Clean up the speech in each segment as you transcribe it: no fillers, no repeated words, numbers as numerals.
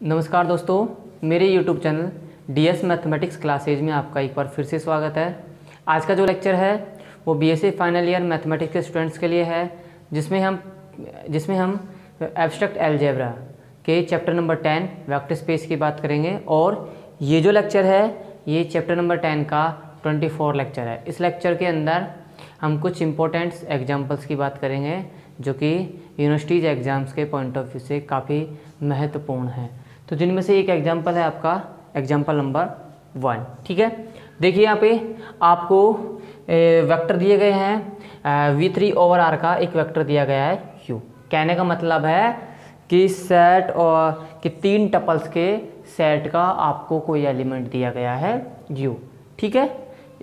नमस्कार दोस्तों, मेरे YouTube channel DS mathematics classes में आपका एक बार फिर से स्वागत है। आज का जो लेक्चर है वो BSc फाइनल ईयर मैथमेटिक्स के स्टूडेंट्स के लिए है, जिसमें हम एब्स्ट्रैक्ट अलजेब्रा के चैप्टर नंबर 10 वेक्टर स्पेस की बात करेंगे। और ये जो लेक्चर है ये चैप्टर नंबर 10 का 24 लेक्चर है। इस लेक्चर के अंदर हम कुछ इंपॉर्टेंट एग्जाम्पल्स की बात करेंगे जो कि यूनिवर्सिटीज़ एग्ज़ाम्स के पॉइंट ऑफ व्यू से काफ़ी महत्वपूर्ण है। तो जिनमें से एक एग्जाम्पल है आपका एग्जाम्पल नंबर 1। ठीक है, देखिए यहाँ पे आपको वेक्टर दिए गए हैं V3/R का एक वेक्टर दिया गया है U। कहने का मतलब है कि सेट और कि 3 टपल्स के सेट का आपको कोई एलिमेंट दिया गया है U। ठीक है,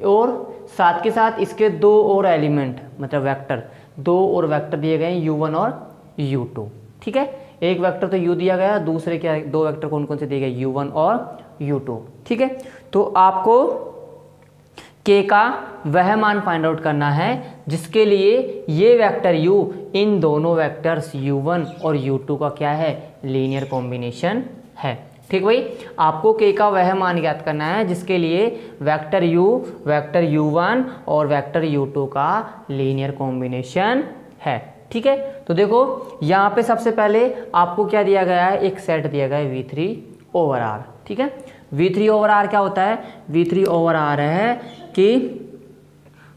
और साथ के साथ इसके 2 और एलिमेंट मतलब वेक्टर 2 और वेक्टर दिए गए हैं U1 और U2। ठीक है, एक वेक्टर तो U दिया गया, दूसरे क्या 2 वेक्टर कौन कौन से दिए गए U1 और U2। ठीक है, तो आपको K का वह मान फाइंड आउट करना है जिसके लिए ये वेक्टर U इन दोनों वेक्टर्स U1 और U2 का क्या है, लीनियर कॉम्बिनेशन है। ठीक भाई, आपको K का वह मान ज्ञात करना है जिसके लिए वेक्टर U, वेक्टर U1 और वेक्टर U2 का लीनियर कॉम्बिनेशन है। ठीक है, तो देखो यहाँ पे सबसे पहले आपको क्या दिया गया है, एक सेट दिया गया है V3/R। ठीक है, V3/R क्या होता है, V3/R है कि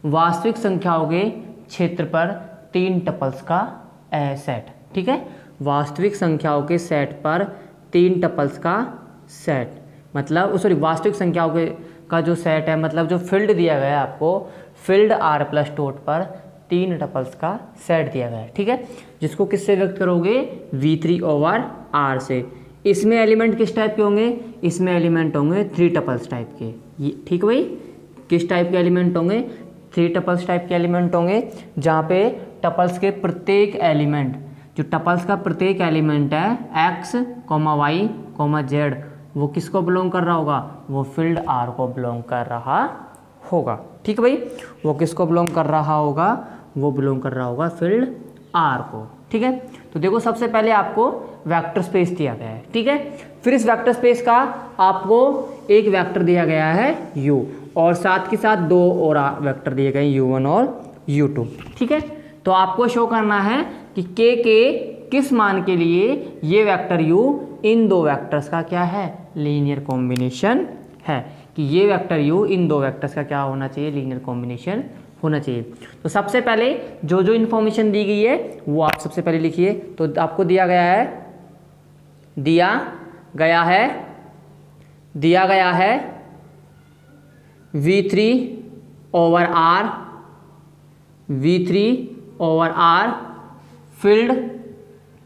वास्तविक संख्याओं के क्षेत्र पर 3 टपल्स का सेट। ठीक है, वास्तविक संख्याओं के सेट पर 3 टपल्स का सेट मतलब वास्तविक संख्याओं के का जो सेट है, मतलब जो फील्ड दिया गया है आपको, फील्ड R+डॉट पर 3 टपल्स का सेट दिया गया है। ठीक है, जिसको किससे व्यक्त करोगे, V3/R से। इसमें एलिमेंट किस टाइप के होंगे, इसमें एलिमेंट होंगे 3 टपल्स टाइप के। ये ठीक भाई, किस टाइप के एलिमेंट होंगे, 3 टपल्स टाइप के एलिमेंट होंगे, जहाँ पे टपल्स के प्रत्येक एलिमेंट, जो टपल्स का प्रत्येक एलिमेंट है X, Y, Z, वो किसको बिलोंग कर रहा होगा, वो फील्ड R को बिलोंग कर रहा होगा। ठीक है भाई, वो किसको बिलोंग कर रहा होगा, वो बिलोंग कर रहा होगा फील्ड R को। ठीक है, तो देखो सबसे पहले आपको वेक्टर स्पेस दिया गया है। ठीक है, फिर इस वेक्टर स्पेस का आपको एक वेक्टर दिया गया है U और साथ के साथ 2 और वेक्टर दिए गए U1 और U2। ठीक है, तो आपको शो करना है कि K के किस मान के लिए ये वेक्टर U इन 2 वेक्टर्स का क्या है, लीनियर कॉम्बिनेशन है, कि ये वेक्टर U इन 2 वेक्टर्स का क्या होना चाहिए, लीनियर कॉम्बिनेशन होना चाहिए। तो सबसे पहले जो जो इन्फॉर्मेशन दी गई है वो आप सबसे पहले लिखिए। तो आपको दिया गया है V3/R फील्ड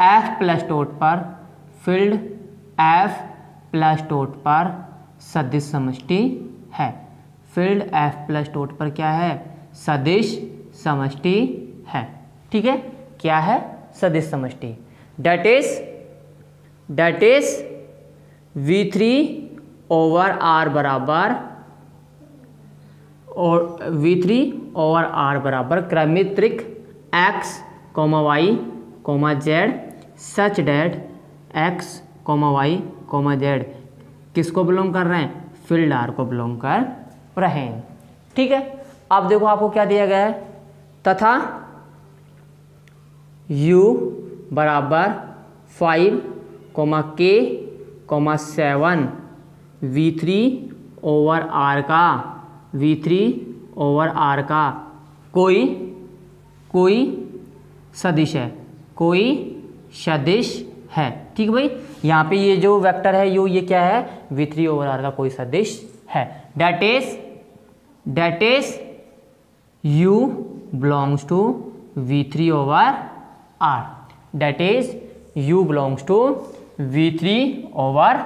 F+डॉट पर सदिश समष्टि है। फील्ड F+डॉट पर क्या है, सदिश समष्टि है। ठीक है, क्या है, सदिश समष्टि। डेट इज V3/R बराबर क्रमिक X, Y, Z such that X, Y, Z किसको बिलोंग कर रहे हैं, फील्ड R को बिलोंग कर रहे हैं। ठीक है, अब देखो आपको क्या दिया गया है, तथा U बराबर 5, K, 7 V3/R का कोई सदिश है। ठीक भाई, यहाँ पे ये जो वेक्टर है U, ये क्या है, V3/R का कोई सदिश है। That is U belongs to V3/R। That is U belongs to V3/R।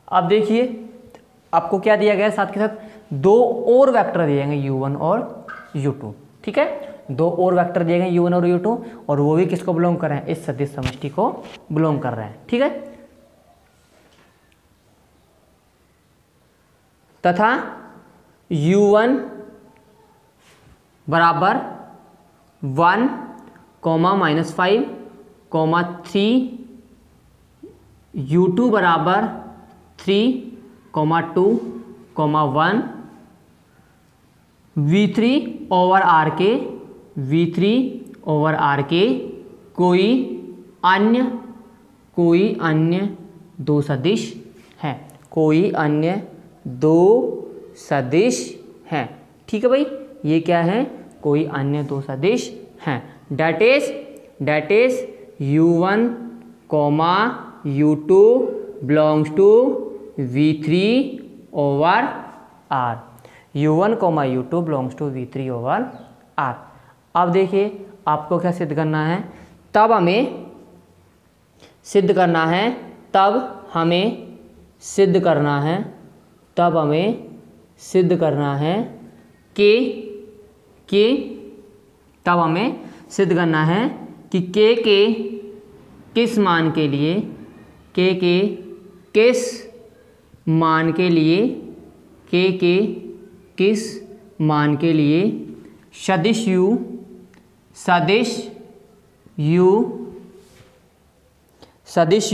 अब देखिए आपको क्या दिया गया है, साथ के साथ 2 और वेक्टर दिए गए U1 और U2। ठीक है, 2 और वेक्टर दिए गए U1 और U2 और वो भी किसको बिलोंग कर रहे हैं, इस सदिश समष्टि को बिलोंग कर रहे हैं। ठीक है, तथा U1 बराबर 1, -5, 3 U2 बराबर 3,2,1 V3/R के कोई अन्य दो सदिश हैं, कोई अन्य दो सदिश हैं। ठीक है भाई, ये क्या है, कोई अन्य दो सदिश हैं। That is U1, U2 belongs to V3/R। U1, U2 belongs to V3/R। अब देखिए आपको क्या सिद्ध करना है, तब हमें सिद्ध करना है कि K के किस मान के लिए सदिश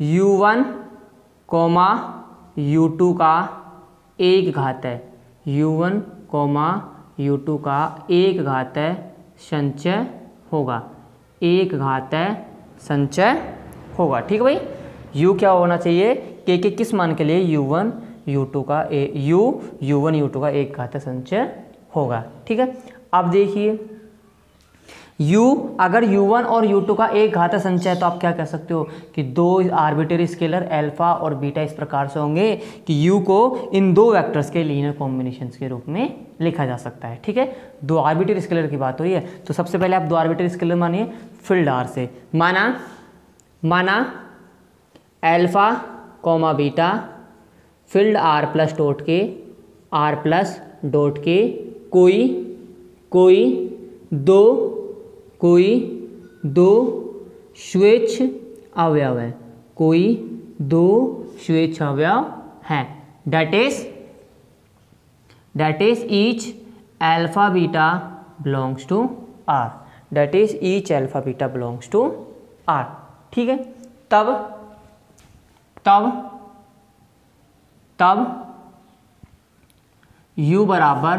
U1, U2 का एक घात है, U1, U2 का एक घात संचय होगा। ठीक है भाई, U क्या होना चाहिए, K के किस मान के लिए U1, U2 का एक घात संचय होगा। ठीक है, अब देखिए अगर U1 और U2 का एक घात संचय है तो आप क्या कह सकते हो कि दो आर्बिट्रेरी स्केलर अल्फा और बीटा इस प्रकार से होंगे कि U को इन दो वेक्टर्स के लीनियर कॉम्बिनेशंस के रूप में लिखा जा सकता है। ठीक है, दो आर्बिट्रेरी स्केलर की बात हो रही है तो सबसे पहले आप दो आर्बिट्रेरी स्केलर मानिए फील्ड R से, माना alpha beta field R plus dot के कोई दो स्वेच्छ अवयव हैं। That is each alpha beta belongs to R। ठीक है, तब U बराबर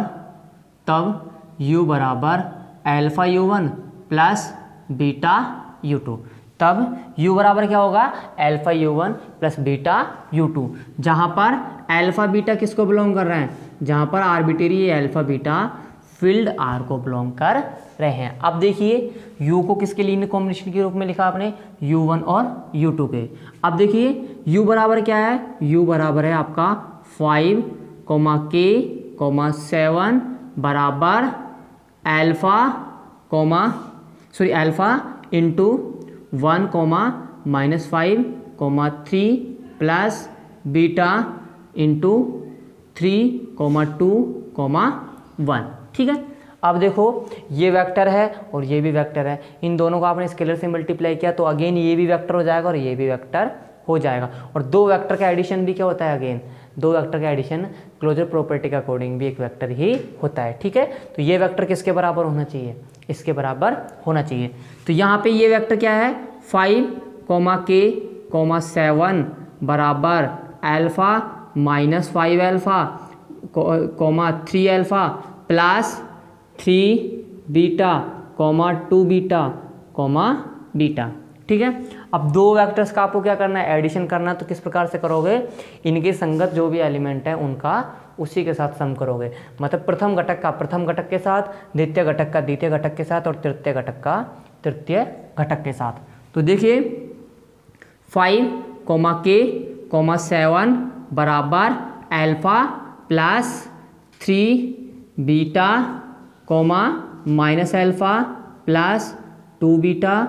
alpha U1 plus beta U2। तब U बराबर क्या होगा, alpha U1 plus beta U2, जहाँ पर अल्फा बीटा किसको बिलोंग कर रहे हैं, जहाँ पर arbitrary alpha beta field R को बिलोंग कर रहे हैं। अब देखिए U को किसके लीनियर कॉम्बिनेशन के रूप में लिखा आपने, U1 और U2 के। अब देखिए U बराबर क्या है, U बराबर है आपका 5, K, 7 बराबर alpha into 1, -5, 3 plus beta into 3, 2, 1। ठीक है, अब देखो ये वेक्टर है और ये भी वेक्टर है, इन दोनों को आपने स्केलर से मल्टीप्लाई किया तो अगेन ये भी वेक्टर हो जाएगा और ये भी वेक्टर हो जाएगा। और दो वेक्टर का एडिशन भी क्या होता है, अगेन दो वेक्टर का एडिशन क्लोजर प्रॉपर्टी के अकॉर्डिंग भी एक वेक्टर ही होता है। ठीक है, तो ये वेक्टर किसके बराबर होना चाहिए, इसके बराबर होना चाहिए। तो यहाँ पे ये वेक्टर क्या है, 5, K, 7 बराबर alpha -5 alpha, 3 alpha plus 3 beta, 2 beta. ठीक है, अब दो वेक्टर्स का आपको क्या करना है, एडिशन करना है। तो किस प्रकार से करोगे, इनके संगत जो भी एलिमेंट है उनका उसी के साथ सम करोगे, मतलब प्रथम घटक का प्रथम घटक के साथ, द्वितीय घटक का द्वितीय घटक के साथ और तृतीय घटक का तृतीय घटक के साथ। तो देखिए 5, K, 7 बराबर alpha plus 3 beta, minus alpha plus 2 beta,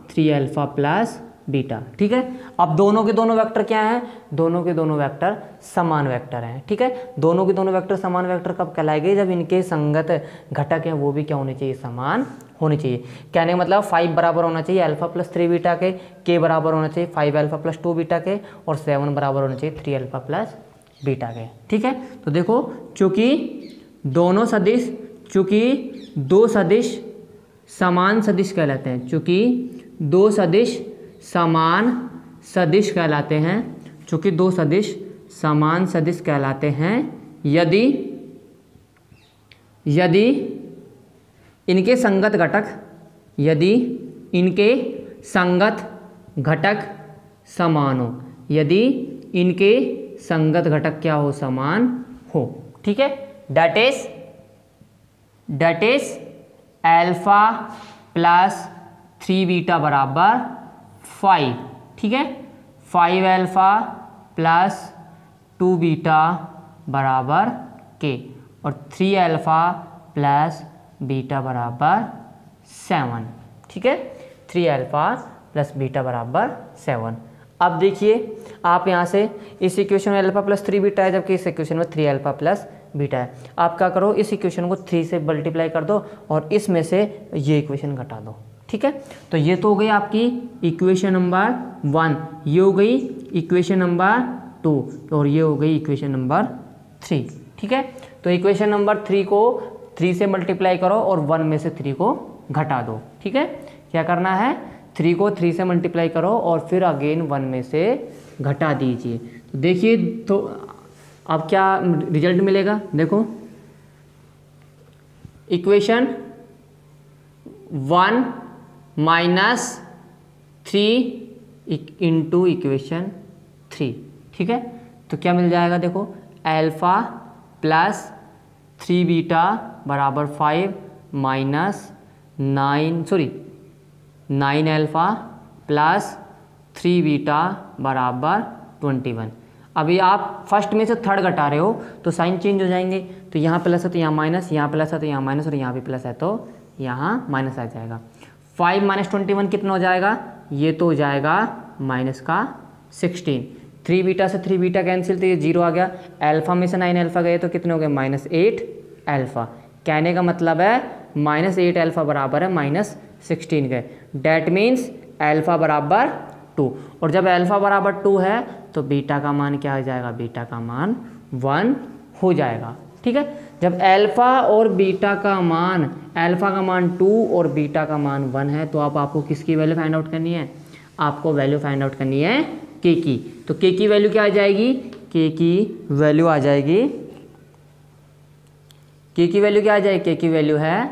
3 alpha plus beta. ठीक है, अब दोनों के दोनों वेक्टर क्या हैं, दोनों के दोनों वेक्टर समान वेक्टर हैं। ठीक है, दोनों के दोनों वेक्टर समान वेक्टर कब कहलाएंगे, जब इनके संगत घटक हैं वो भी क्या होने चाहिए, समान होने चाहिए। कहने का मतलब 5 बराबर होना चाहिए अल्फा प्लस 3 बीटा के, K बराबर होना चाहिए 5 अल्फा प्लस 2 बीटा के, और 7 बराबर होना चाहिए 3 अल्फा प्लस बीटा के। ठीक है, तो देखो चूंकि दो सदिश समान सदिश कहलाते हैं, चूंकि दो सदिश समान सदिश कहलाते हैं, चूंकि दो सदिश समान सदिश कहलाते हैं यदि इनके संगत घटक, यदि इनके संगत घटक समान हो, यदि इनके संगत घटक क्या हो, समान हो। ठीक है, that is alpha plus 3 beta बराबर 5। ठीक है, 5 अल्फा प्लस 2 बीटा बराबर के, और 3 अल्फा प्लस बीटा बराबर 7। ठीक है, 3 अल्फा प्लस बीटा बराबर 7। अब देखिए आप यहाँ से इस इक्वेशन में अल्फा प्लस 3 बीटा है, जबकि इस इक्वेशन में 3 अल्फा प्लस बीटा है। आप क्या करो, इस इक्वेशन को 3 से मल्टीप्लाई कर दो और इसमें से ये इक्वेशन घटा दो। ठीक है, तो ये तो हो गई आपकी इक्वेशन नंबर 1, ये हो गई इक्वेशन नंबर 2 और ये हो गई इक्वेशन नंबर 3। ठीक है, तो इक्वेशन नंबर 3 को 3 से मल्टीप्लाई करो और 1 में से 3 को घटा दो। ठीक है, क्या करना है, 3 को 3 से मल्टीप्लाई करो और फिर अगेन 1 में से घटा दीजिए। तो देखिए तो अब क्या रिजल्ट मिलेगा, देखो इक्वेशन 1 माइनस 3 इंटू इक्वेशन 3। ठीक है, तो क्या मिल जाएगा, देखो अल्फा प्लस 3 बीटा बराबर 5 माइनस 9 अल्फा प्लस 3 बीटा बराबर 21। अभी आप फर्स्ट में से थर्ड घटा रहे हो तो साइन चेंज हो जाएंगे, तो यहाँ प्लस है तो यहाँ माइनस, यहाँ प्लस है तो यहाँ माइनस, और यहाँ भी प्लस है तो यहाँ माइनस आ जाएगा। 5 माइनस 21 कितना हो जाएगा, ये तो हो जाएगा माइनस का 16। 3 बीटा से 3 बीटा कैंसिल तो ये 0 आ गया। अल्फा में से 9 अल्फा गए तो कितने हो गए, माइनस 8 अल्फा। कहने का मतलब है माइनस 8 अल्फा बराबर है माइनस 16 के। डैट मीन्स अल्फा बराबर 2, और जब अल्फा बराबर 2 है तो बीटा का मान क्या हो जाएगा, बीटा का मान 1 हो जाएगा। ठीक है, जब अल्फा और बीटा का मान, अल्फा का मान 2 और बीटा का मान 1 है, तो आपको किसकी वैल्यू फाइंड आउट करनी है, आपको वैल्यू फाइंड आउट करनी है के की। तो के की वैल्यू क्या आ जाएगी, के की वैल्यू आ जाएगी, के की वैल्यू क्या आ जाएगी, के की वैल्यू है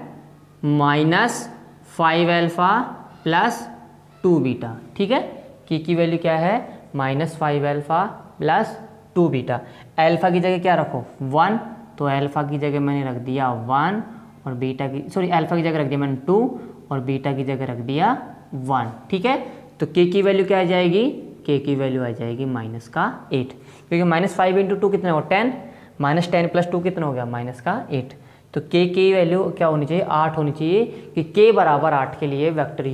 माइनस 5 अल्फा प्लस 2 बीटा। ठीक है, के की वैल्यू क्या है, minus 5 alpha plus 2 beta. Alpha की जगह क्या रखो 1, तो अल्फा की जगह मैंने रख दिया 1 और बीटा की, सॉरी अल्फा की जगह रख दिया मैंने 2 और बीटा की जगह रख दिया 1। ठीक है, तो के की वैल्यू क्या आ जाएगी, के की वैल्यू आ जाएगी माइनस का 8, क्योंकि माइनस 5 इंटू 2 कितना हो 10, माइनस 10 प्लस 2 कितना हो गया, माइनस का 8। तो के की वैल्यू क्या होनी चाहिए, 8 होनी चाहिए, कि के बराबर 8 के लिए वेक्टर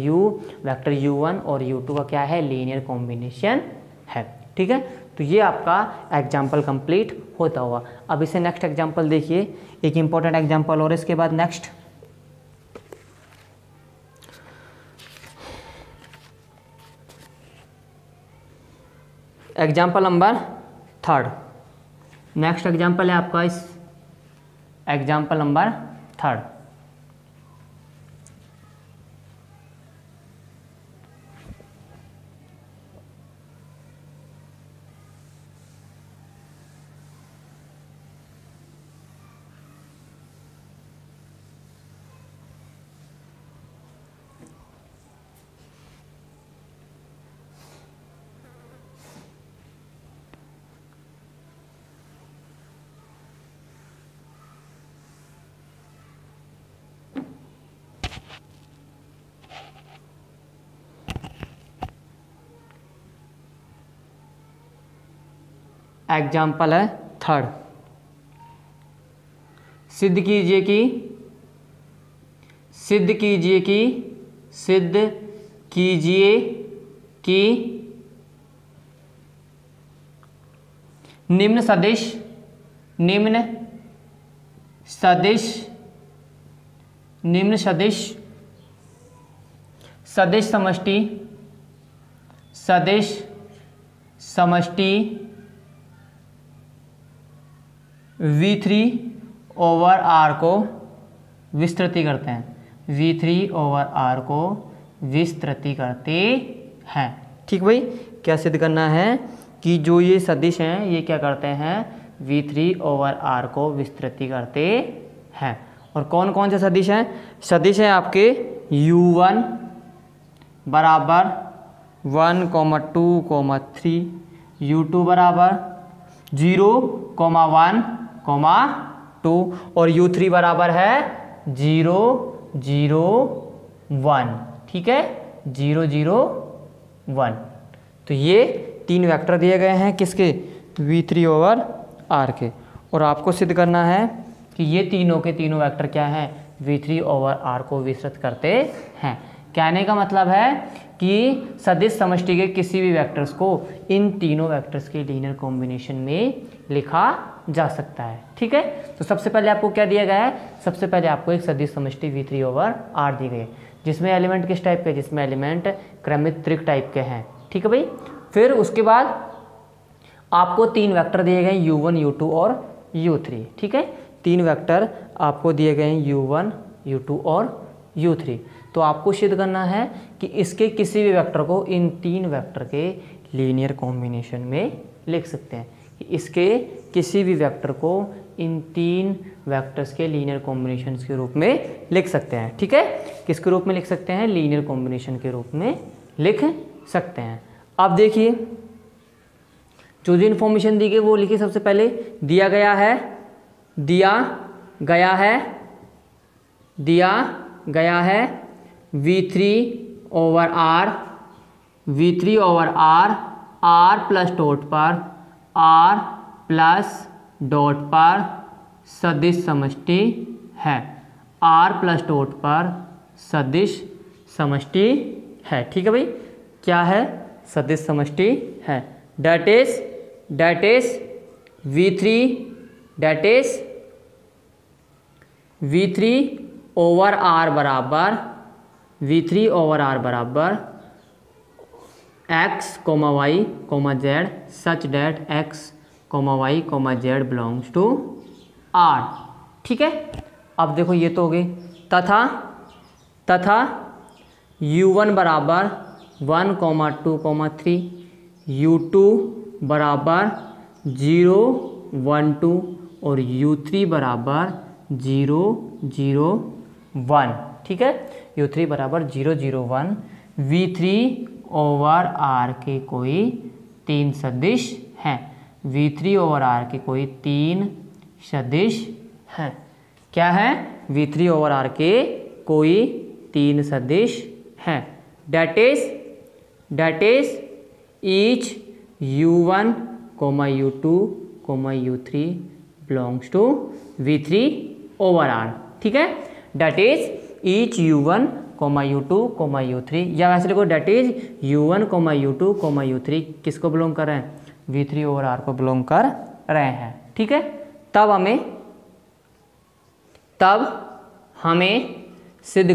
u1 और u2 का क्या है, लीनियर कॉम्बिनेशन है। ठीक है, तो ये आपका एग्जाम्पल कंप्लीट होता हुआ। अब इसे नेक्स्ट एग्जाम्पल देखिए, एक इंपॉर्टेंट एग्जाम्पल और इसके बाद next example number 3। Next example है आपका इस एग्जाम्पल नंबर 3। एग्जाम्पल है 3। सिद्ध कीजिए कि निम्न सदिश समष्टि V3 ओवर R को विस्तृति करते हैं, V3 ओवर R को विस्तृति करते हैं। ठीक भाई, क्या सिद्ध करना है कि जो ये सदिश हैं ये क्या करते हैं, V3/R को विस्तृत करते हैं। और कौन कौन से सदिश हैं, सदिश हैं आपके U1 बराबर 1,2,3, U2 बराबर 0,1,2 और U3 बराबर है 0,0,1। ठीक है, 0,0,1। तो ये 3 वेक्टर दिए गए हैं किसके, V3/R के। और आपको सिद्ध करना है कि ये तीनों के तीनों वेक्टर क्या हैं, V3/R को विस्तृत करते हैं। कहने का मतलब है कि सदिश समष्टि के किसी भी वेक्टर्स को इन तीनों वेक्टर्स के लीनियर कॉम्बिनेशन में लिखा जा सकता है। ठीक है, तो सबसे पहले आपको क्या दिया गया है, सबसे पहले आपको एक सदिश समष्टि V3/R दी गई है, जिसमें एलिमेंट किस टाइप के, जिसमें एलिमेंट क्रमिक त्रिक टाइप के हैं। ठीक है भाई, फिर उसके बाद आपको 3 वेक्टर दिए गए U1, U2 और U3। ठीक है, 3 वेक्टर आपको दिए गए हैं U1, U2 और U3। तो आपको सिद्ध करना है कि इसके किसी भी वेक्टर को इन 3 वेक्टर के लीनियर कॉम्बिनेशन में लिख सकते हैं। इसके किसी भी वेक्टर को इन 3 वेक्टर्स के लीनियर कॉम्बिनेशन के रूप में लिख सकते हैं। ठीक है, किसके रूप में लिख सकते हैं, लीनियर कॉम्बिनेशन के रूप में लिख सकते हैं। अब देखिए, जो जो इन्फॉर्मेशन दी गई वो लिखिए। सबसे पहले दिया गया है V3/R R प्लस डॉट पर सदिश समष्टि है, R प्लस डॉट पर सदिश समष्टि है। ठीक है भाई, क्या है, सदिश समष्टि है। डेट इज V3/R बराबर X, Y, Z such that X, Y, Z belongs to R। ठीक है, अब देखो ये तो हो गई। तथा U1 बराबर 1,2,3, U2 बराबर 0,1,2 और U3 बराबर 0,0,1। ठीक है, U3 बराबर 0,0,1। V3/R के कोई 3 सदिश हैं, V3/R के कोई 3 सदिश हैं। क्या है, V3/R के कोई 3 सदिश हैं। That is each U1, U2, U3 belongs to V3/R। ठीक है, that is each U1, U2, U3, या वैसे लिखो date is U1, U2, U3 किसको बिलोंग कर रहे हैं, V3/R को बिलोंग कर रहे हैं। ठीक है, तब हमें सिद्ध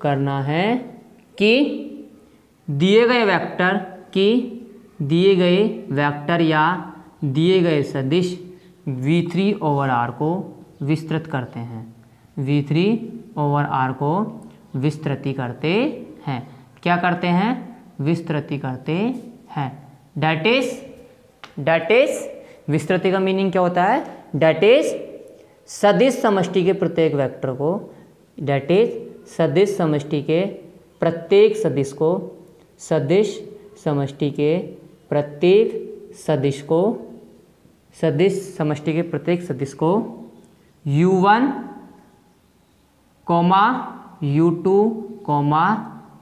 करना है कि दिए गए वेक्टर या दिए गए सदिश V3/R को विस्तृत करते हैं, V3/R को विस्तृति करते हैं। क्या करते हैं, विस्तृति करते हैं। डेट इज विस्तृति का मीनिंग क्या होता है, डेट इज सदिश समष्टि के प्रत्येक वेक्टर को, डेट इज सदिश समष्टि के प्रत्येक सदिश को, सदिश समष्टि के प्रत्येक सदिश को, सदिश समष्टि के प्रत्येक सदिश को U1, U2,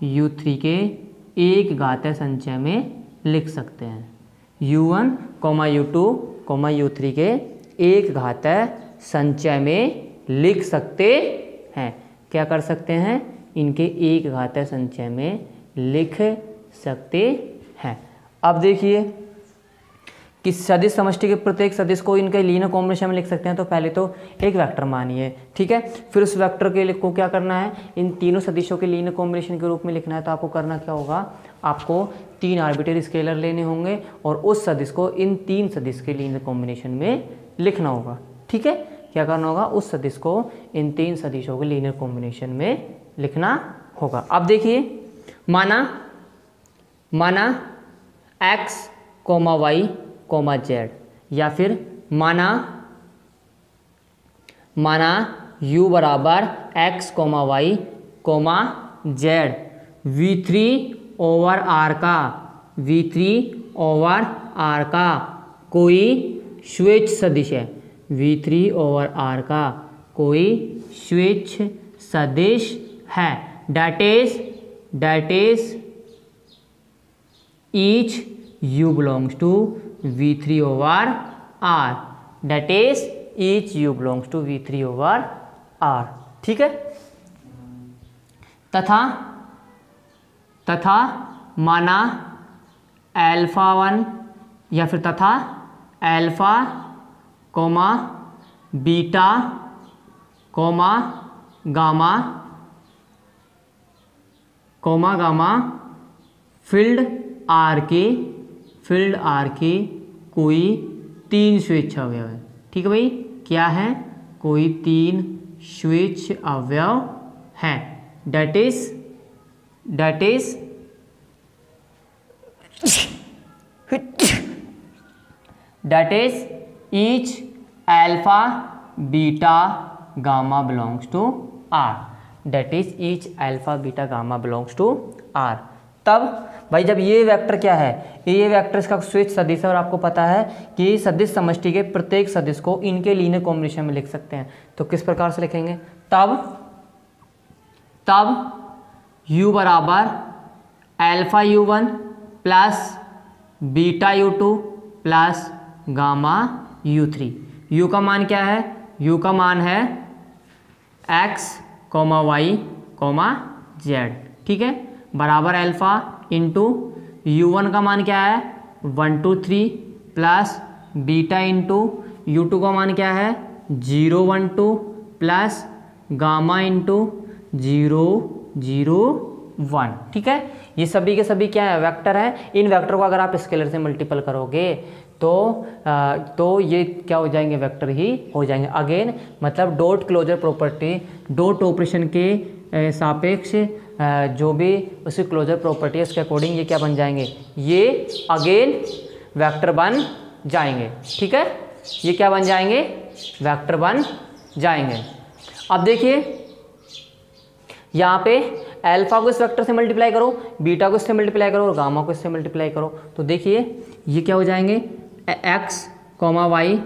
U3 के एक घातीय संचय में लिख सकते हैं। U1, U2, U3 के एक घातीय संचय में लिख सकते हैं। क्या कर सकते हैं, इनके एक घातीय संचय में लिख सकते हैं। अब देखिए कि सदिश समष्टि के प्रत्येक सदिश को इनके लीनियर कॉम्बिनेशन में लिख सकते हैं। तो पहले तो एक वेक्टर मानिए, ठीक है, फिर उस वेक्टर के को क्या करना है, इन तीनों सदिशों के लीनियर कॉम्बिनेशन के रूप में लिखना है। तो आपको करना क्या होगा, आपको 3 आर्बिट्ररी स्केलर लेने होंगे और उस सदिश को इन 3 सदिश के लीनियर कॉम्बिनेशन में लिखना होगा। ठीक है, क्या करना होगा, उस सदिश को इन 3 सदिशों के लीनियर कॉम्बिनेशन में लिखना होगा। अब देखिए माना x, y, z, या फिर माना u बराबर x, y, z V3/R का कोई स्वेच्छ सदिश है, V3/R का कोई स्वेच्छ सदिश है, that is each u belongs to V3/R, that is each u belongs to V3/R, ठीक है। तथा माना α1 या फिर तथा alpha, beta, gamma field R के कोई 3 स्वेच्छ अवयव है, ठीक है भाई, क्या है, कोई 3 स्वेच्छ अवयव है, that is each alpha, beta, gamma belongs to R, that is each alpha, beta, gamma belongs to R। तब भाई जब ये वेक्टर क्या है, ये वेक्टर इसका स्वेच्छ सदिश है और आपको पता है कि सदिश समष्टि के प्रत्येक सदिश को इनके लीनियर कॉम्बिनेशन में लिख सकते हैं, तो किस प्रकार से लिखेंगे, तब u बराबर alpha u1 plus beta u2 plus gamma u3। u का मान क्या है, u का मान है x, y, z, ठीक है, बराबर अल्फा इंटू u1 का मान क्या है 1 2 3 प्लस बीटा इंटू u2 का मान क्या है 0 1 2 प्लस गामा इंटू 0 0 1, ठीक है। ये सभी के सभी क्या है, वेक्टर है। इन वेक्टर को अगर आप स्केलर से मल्टीपल करोगे तो ये क्या हो जाएंगे, वेक्टर ही हो जाएंगे। अगेन मतलब dot closure property, dot operation के सापेक्ष जो भी उसकी क्लोजर प्रॉपर्टी है उसके अकॉर्डिंग ये क्या बन जाएंगे, ये अगेन वेक्टर बन जाएंगे, ठीक है। ये क्या बन जाएंगे, वेक्टर बन जाएंगे। अब देखिए यहाँ पे अल्फा को इस वेक्टर से मल्टीप्लाई करो, बीटा को इससे मल्टीप्लाई करो और गामा को इससे मल्टीप्लाई करो, तो देखिए ये क्या हो जाएंगे x, y,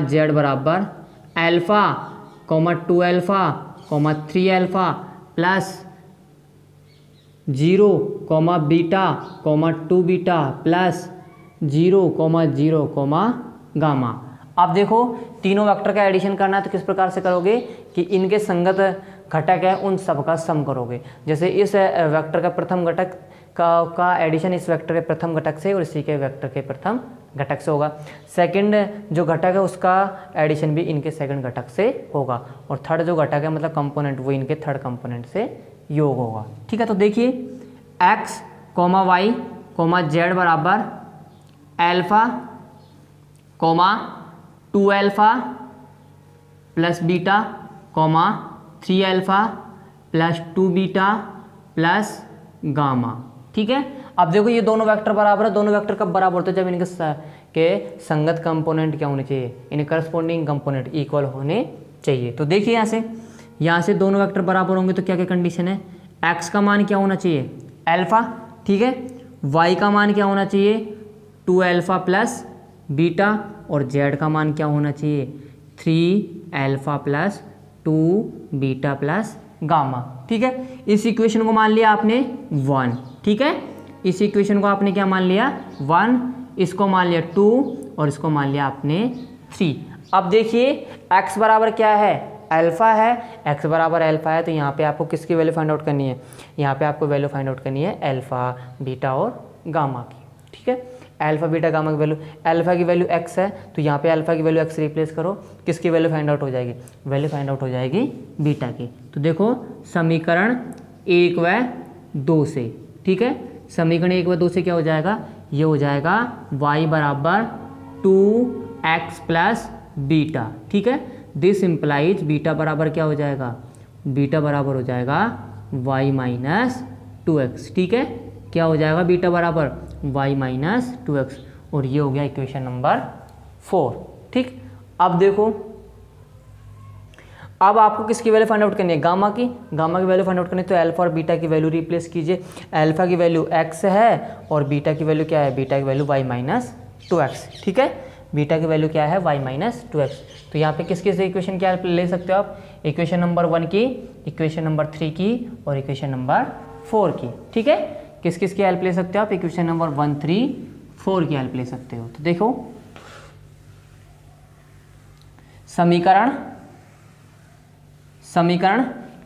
z बराबर alpha, 2 alpha, 3 alpha plus 0, beta, 2 beta plus 0, 0, gamma. अब देखो तीनों वेक्टर का एडिशन करना है तो किस प्रकार से करोगे कि इनके संगत घटक है उन सब का सम करोगे। जैसे इस वेक्टर का प्रथम घटक का एडिशन इस वेक्टर के प्रथम घटक से और इसी के वेक्टर के प्रथम घटक से होगा। सेकंड जो घटक है उसका एडिशन भी इनके सेकंड घटक से होगा और थर्ड जो घटक है मतलब कंपोनेंट वो इनके थर्ड कंपोनेंट से योग होगा, ठीक है। तो देखिए x, y, z बराबर alpha, 2 alpha plus beta, 3 alpha plus 2 beta plus gamma, ठीक है। अब देखो ये दोनों वेक्टर बराबर है, दोनों वेक्टर कब बराबर होते हैं, जब इनके संगत कंपोनेंट क्या होने चाहिए, इनके करस्पॉन्डिंग कंपोनेंट इक्वल होने चाहिए। तो देखिए यहाँ से दोनों वेक्टर बराबर होंगे तो क्या क्या कंडीशन है, x का मान क्या होना चाहिए अल्फा, ठीक है, y का मान क्या होना चाहिए 2 अल्फा प्लस बीटा और z का मान क्या होना चाहिए 3 alpha plus 2 beta plus gamma, ठीक है। इस इक्वेशन को मान लिया आपने 1, ठीक है, इस इक्वेशन को आपने क्या मान लिया 1, इसको मान लिया 2 और इसको मान लिया आपने 3। अब देखिए x बराबर क्या है अल्फा है, x बराबर अल्फा है तो यहाँ पे आपको किसकी वैल्यू फाइंड आउट करनी है, यहाँ पे आपको वैल्यू फाइंड आउट करनी है अल्फा बीटा और गामा की, ठीक है। अल्फा बीटा गामा की वैल्यू, अल्फा की वैल्यू x है तो यहाँ पे अल्फा की वैल्यू x रिप्लेस करो, किसकी वैल्यू फाइंड आउट हो जाएगी, वैल्यू फाइंड आउट हो जाएगी बीटा की। तो देखो समीकरण 1 व 2 से, ठीक है, समीकरण 1 व 2 से क्या हो जाएगा, ये हो जाएगा y बराबर 2x प्लस बीटा, ठीक है। दिस इम्प्लाइज बीटा बराबर क्या हो जाएगा, बीटा बराबर हो जाएगा y माइनस 2x। ठीक है, क्या हो जाएगा बीटा बराबर y माइनस 2x, और ये हो गया इक्वेशन नंबर 4। ठीक, अब देखो, अब आपको किसकी वैल्यू फाइंड आउट करनी है, गामा की वैल्यू फाइंड आउट करनी है। तो अल्फा और बीटा की वैल्यू रिप्लेस कीजिए। अल्फा की वैल्यू x है और बीटा की वैल्यू क्या है, बीटा की वैल्यू y माइनस 2x। ठीक है, बीटा की वैल्यू क्या है, y माइनस 2x। तो यहाँ पे किस किस इक्वेशन क्या ले सकते हो आप, इक्वेशन नंबर 1 की, इक्वेशन नंबर 3 की और इक्वेशन नंबर 4 की। ठीक है, किस किस की हेल्प ले सकते हो आप, इक्वेशन नंबर 1, 3, 4 की हेल्प ले सकते हो। तो देखो, समीकरण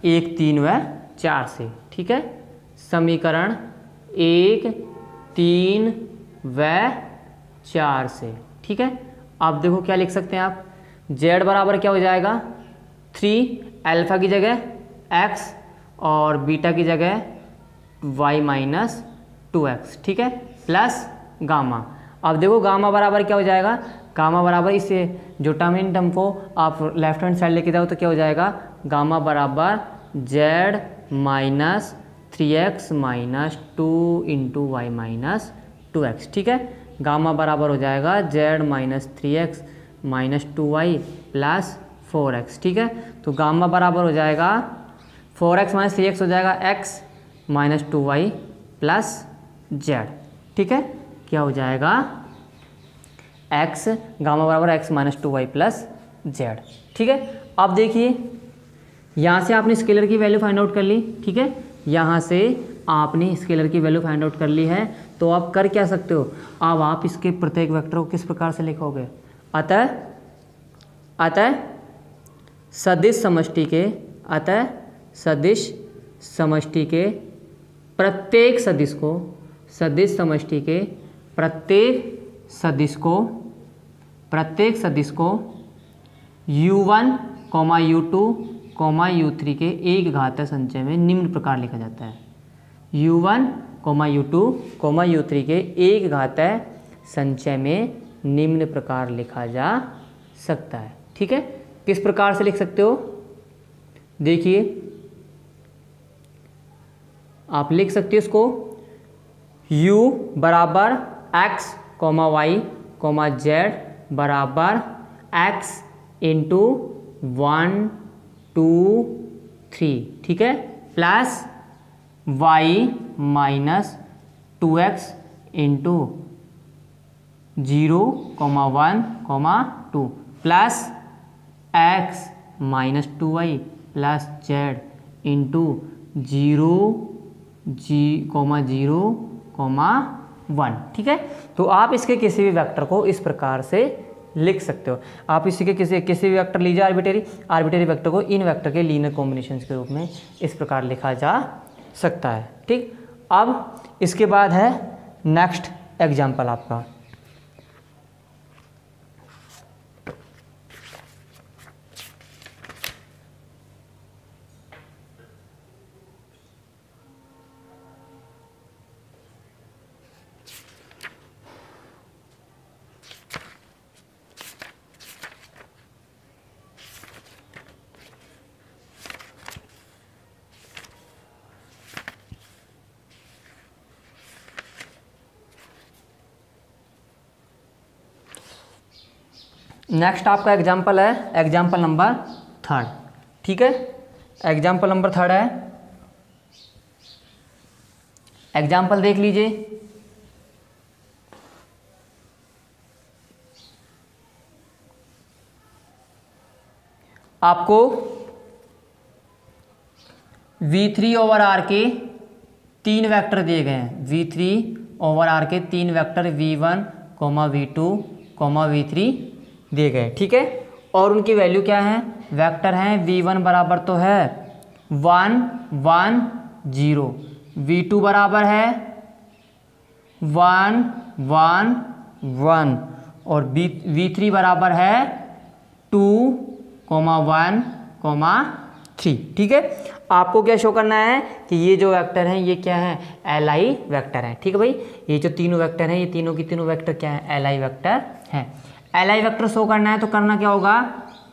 1, 3 व 4 से। ठीक है, समीकरण 1, 3 व 4 से। ठीक है, अब देखो क्या लिख सकते हैं आप, z बराबर क्या हो जाएगा 3, अल्फा की जगह x और बीटा की जगह y माइनस 2x। ठीक है, प्लस गामा। अब देखो गामा बराबर क्या हो जाएगा, गामा बराबर इसे जो टर्म इन टर्म को आप लेफ्ट हैंड साइड लेके जाओ तो क्या हो जाएगा, गामा बराबर z minus 3x minus 2 into Y minus 2x। ठीक है, गामा बराबर हो जाएगा z minus 3x minus 2y plus 4x। ठीक है, तो गामा बराबर हो जाएगा 4x माइनस 3x हो जाएगा x minus 2y plus z। ठीक है, क्या हो जाएगा x, गामा बराबर x minus 2y plus z। ठीक है, अब देखिए यहाँ से आपने स्केलर की वैल्यू फाइंड आउट कर ली। ठीक है, यहाँ से आपने स्केलर की वैल्यू फाइंड आउट कर ली है, तो आप कर क्या सकते हो, अब आप इसके प्रत्येक वेक्टर को किस प्रकार से लिखोगे, अतः सदिश समष्टि के प्रत्येक सदिश को, सदिश समष्टि के प्रत्येक सदिश को u1, u2, u3 के एक घातीय संचय में निम्न प्रकार लिखा जाता है। u1, u2, u3 के एक घातीय संचय में निम्न प्रकार लिखा जा सकता है। ठीक है, किस प्रकार से लिख सकते हो, देखिए आप लिख सकते हो इसको u बराबर x, y, z बराबर x इंटू 1, 2, 3। ठीक है, plus y minus 2x into 0, 1, 2 plus x minus 2y plus z into 0, 0, 1। ठीक है, तो आप इसके किसी भी वेक्टर को इस प्रकार से लिख सकते हो। आप इसी के किसी भी वेक्टर लीजिए आर्बिट्रेरी वेक्टर को इन वेक्टर के लीनियर कॉम्बिनेशंस के रूप में इस प्रकार लिखा जा सकता है। ठीक, अब इसके बाद है नेक्स्ट एग्जाम्पल आपका। नेक्स्ट आपका एग्जाम्पल है एग्जाम्पल नंबर 3। ठीक है, एग्जाम्पल नंबर 3 है, एग्जाम्पल देख लीजिए। आपको V3 ओवर R के 3 वेक्टर दिए गए हैं, V3 ओवर R के 3 वेक्टर V1, V2, V3 दिए गए। ठीक है, और उनकी वैल्यू क्या है, वेक्टर हैं V1 बराबर तो है 1, 1, 0, V2 बराबर है 1, 1, 1 और V3 बराबर है 2, 1, 3। ठीक है, आपको क्या शो करना है कि ये जो वेक्टर हैं ये क्या है, LI वेक्टर हैं। ठीक है भाई, ये जो तीनों वेक्टर हैं ये तीनों की तीनों वेक्टर क्या है, LI वेक्टर हैं। LI वेक्टर शो करना है तो करना क्या होगा,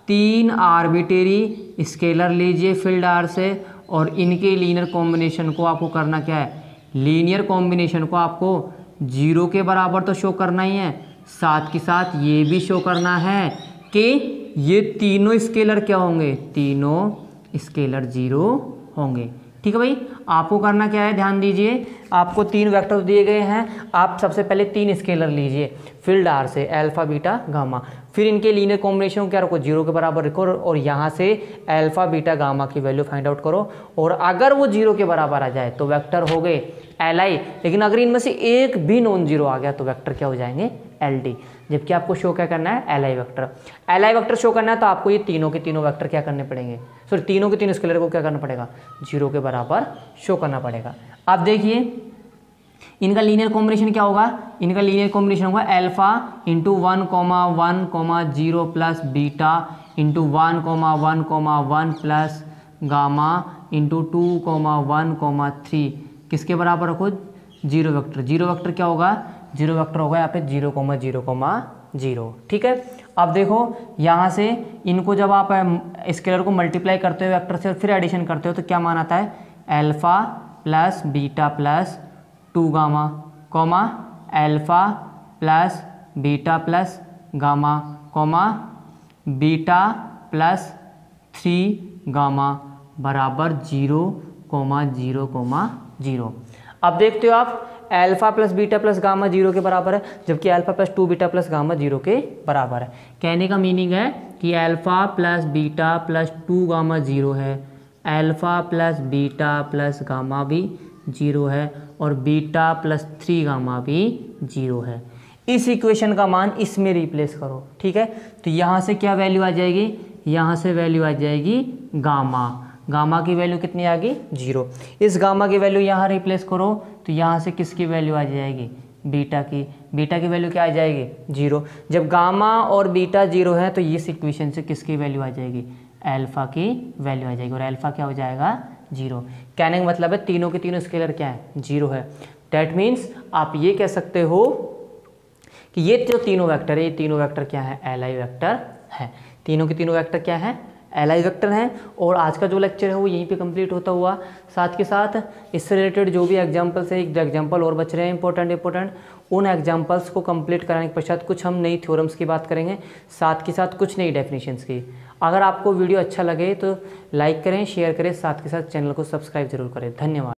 3 आर्बिट्रेरी स्केलर लीजिए फील्ड आर से और इनके लीनियर कॉम्बिनेशन को आपको करना क्या है, लीनियर कॉम्बिनेशन को आपको 0 के बराबर तो शो करना ही है, साथ के साथ ये भी शो करना है कि ये तीनों स्केलर क्या होंगे, तीनों स्केलर 0 होंगे। ठीक है भाई, आपको करना क्या है, ध्यान दीजिए, आपको 3 वेक्टर दिए गए हैं, आप सबसे पहले 3 स्केलर लीजिए फील्ड आर से, अल्फा बीटा गामा, फिर इनके लीनियर कॉम्बिनेशन को क्या रखो, 0 के बराबर रखो और यहाँ से अल्फा बीटा गामा की वैल्यू फाइंड आउट करो, और अगर वो 0 के बराबर आ जाए तो वेक्टर हो गए एल, लेकिन अगर इनमें से एक भी नॉन जीरो आ गया तो वेक्टर क्या हो जाएंगे, LD। जबकि आपको शो क्या करना है, LI vector. LI vector show करना है तो आपको ये तीनों के तीनों वेक्टर क्या करने पड़ेंगे, सॉरी तीनों के तीनों स्केलर को क्या करना पड़ेगा, 0 के बराबर शो करना पड़ेगा। अब देखिए इनका लीनियर कॉम्बिनेशन क्या होगा, इनका लीनियर कॉम्बिनेशन होगा alpha into 1,1,0 plus beta into 1,1,1 plus gamma into 2,1,3 किसके बराबर रखो, 0 वेक्टर। 0 वेक्टर क्या होगा, 0 वेक्टर होगा यहाँ पे 0,0,0। ठीक है, अब देखो यहाँ से इनको जब आप स्केलर को मल्टीप्लाई करते हो वेक्टर से फिर एडिशन करते हो तो क्या मान आता है, alpha plus beta plus 2 gamma comma alpha plus beta plus gamma comma beta plus 3 gamma बराबर 0,0,0। अब देखते हो आप alpha plus beta plus gamma 0 के बराबर है, जबकि alpha plus 2 beta plus gamma 0 के बराबर है। कहने का मीनिंग है कि alpha plus beta plus 2 gamma 0 है, alpha plus beta plus gamma भी 0 है और बीटा प्लस 3 गामा भी 0 है। इस इक्वेशन का मान इसमें रिप्लेस करो। ठीक है, तो यहाँ से क्या वैल्यू आ जाएगी, यहाँ से वैल्यू आ जाएगी गामा, गामा की वैल्यू कितनी आ गई, 0। इस गामा की वैल्यू यहाँ रिप्लेस करो तो यहाँ से किसकी वैल्यू आ जाएगी, बीटा की, बीटा की वैल्यू क्या आ जाएगी, 0। जब गामा और बीटा 0 है तो इस इक्वेशन से किसकी वैल्यू आ जाएगी, अल्फा की वैल्यू आ जाएगी और अल्फा क्या हो जाएगा, 0। कहने का मतलब है तीनों के तीनों स्केलर क्या है, 0 है। डैट मीन्स आप ये कह सकते हो कि ये जो तीनों वेक्टर है, ये तीनों वेक्टर क्या है, LI वेक्टर है। तीनों के तीनों वेक्टर क्या है, LI वेक्टर हैं। और आज का जो लेक्चर है वो यहीं पे कंप्लीट होता हुआ, साथ के साथ इससे रिलेटेड जो भी एग्जांपल्स है, एक एग्जांपल और बच रहे हैं इंपॉर्टेंट, उन एग्जांपल्स को कंप्लीट कराने के पश्चात कुछ हम नई थ्योरम्स की बात करेंगे, साथ के साथ कुछ नई डेफिनेशंस की। अगर आपको वीडियो अच्छा लगे तो लाइक करें, शेयर करें, साथ के साथ चैनल को सब्सक्राइब जरूर करें। धन्यवाद।